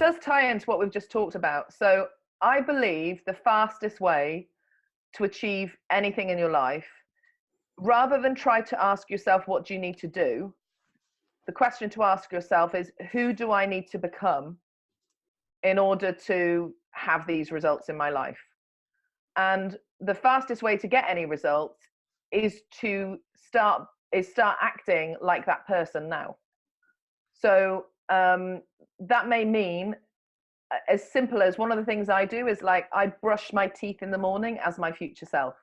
does tie into what we've just talked about. So I believe the fastest way to achieve anything in your life, rather than try to ask yourself, what do you need to do? The question to ask yourself is, who do I need to become in order to have these results in my life? And the fastest way to get any results is to start acting like that person now. So that may mean as simple as, one of the things I do is, like, I brush my teeth in the morning as my future self.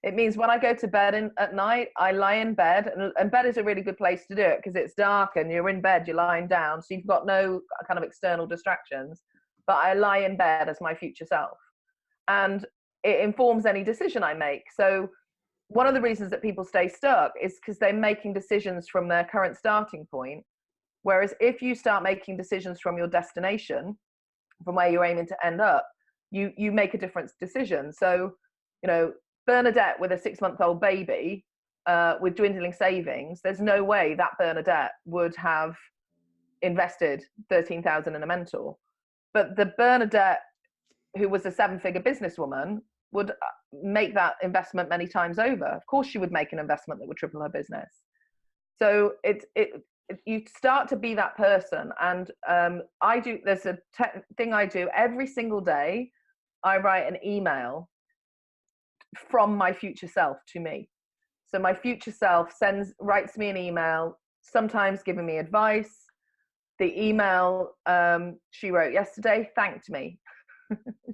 It means when I go to bed at night, I lie in bed, and bed is a really good place to do it because it's dark and you're in bed, you're lying down, so you've got no kind of external distractions. But I lie in bed as my future self, and it informs any decision I make. So one of the reasons that people stay stuck is because they're making decisions from their current starting point. Whereas if you start making decisions from your destination, from where you're aiming to end up, you make a different decision. So, Bernadette with a 6-month-old baby, with dwindling savings, there's no way that Bernadette would have invested 13,000 in a mentor. But the Bernadette who was a 7-figure businesswoman would make that investment many times over. Of course, she would make an investment that would triple her business. So you start to be that person. And there's a thing I do every single day. I write an email from my future self to me. So my future self writes me an email, sometimes giving me advice. The email she wrote yesterday thanked me.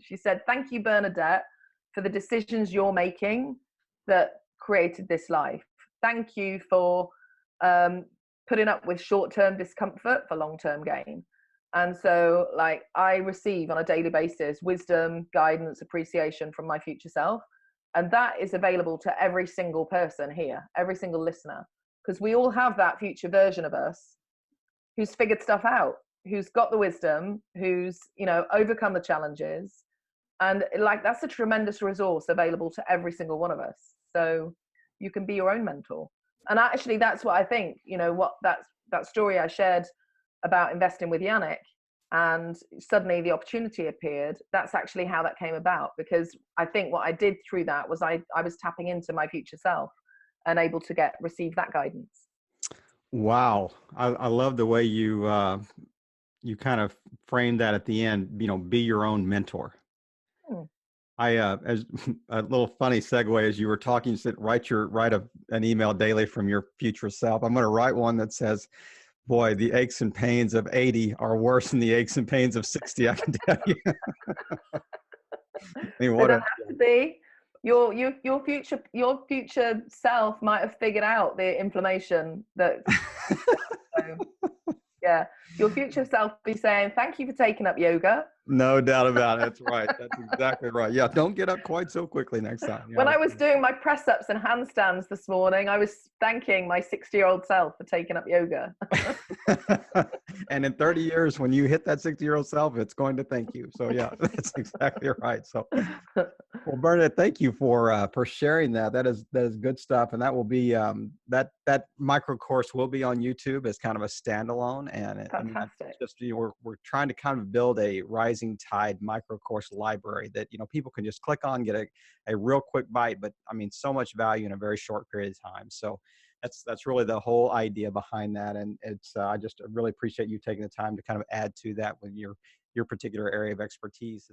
She said, "Thank you, Bernadette, for the decisions you're making that created this life. Thank you for putting up with short-term discomfort for long-term gain." And so, like, I receive on a daily basis wisdom, guidance, appreciation from my future self. And that is available to every single person here, every single listener, because we all have that future version of us who's figured stuff out, who's got the wisdom, who's, overcome the challenges. And like, that's a tremendous resource available to every single one of us. So you can be your own mentor. And actually, that's what I think, that story I shared about investing with Yannick, and suddenly the opportunity appeared. That's actually how that came about, because I think what I did through that was I was tapping into my future self and able to receive that guidance. Wow. I love the way you kind of framed that at the end, be your own mentor. As a little funny segue, as you were talking, you said, write an email daily from your future self. I'm going to write one that says, "Boy, the aches and pains of 80 are worse than the aches and pains of 60, I can tell you." I mean, what have to be. Your future self might have figured out the inflammation that yeah, your future self be saying, "Thank you for taking up yoga." No doubt about it. That's right. That's exactly right. Yeah, don't get up quite so quickly next time. Yeah, when I was doing my press-ups and handstands this morning, I was thanking my 60-year-old self for taking up yoga. And in 30 years, when you hit that 60-year-old self, it's going to thank you. So yeah, that's exactly right. So, well, Bernadette, thank you for sharing that. That is good stuff. And that will be that micro course will be on YouTube as kind of a standalone. And fantastic. Just we're trying to kind of build a rising tide micro course library that people can just click on, get a real quick bite, but I mean, so much value in a very short period of time. So that's really the whole idea behind that. And it's I just really appreciate you taking the time to kind of add to that with your particular area of expertise.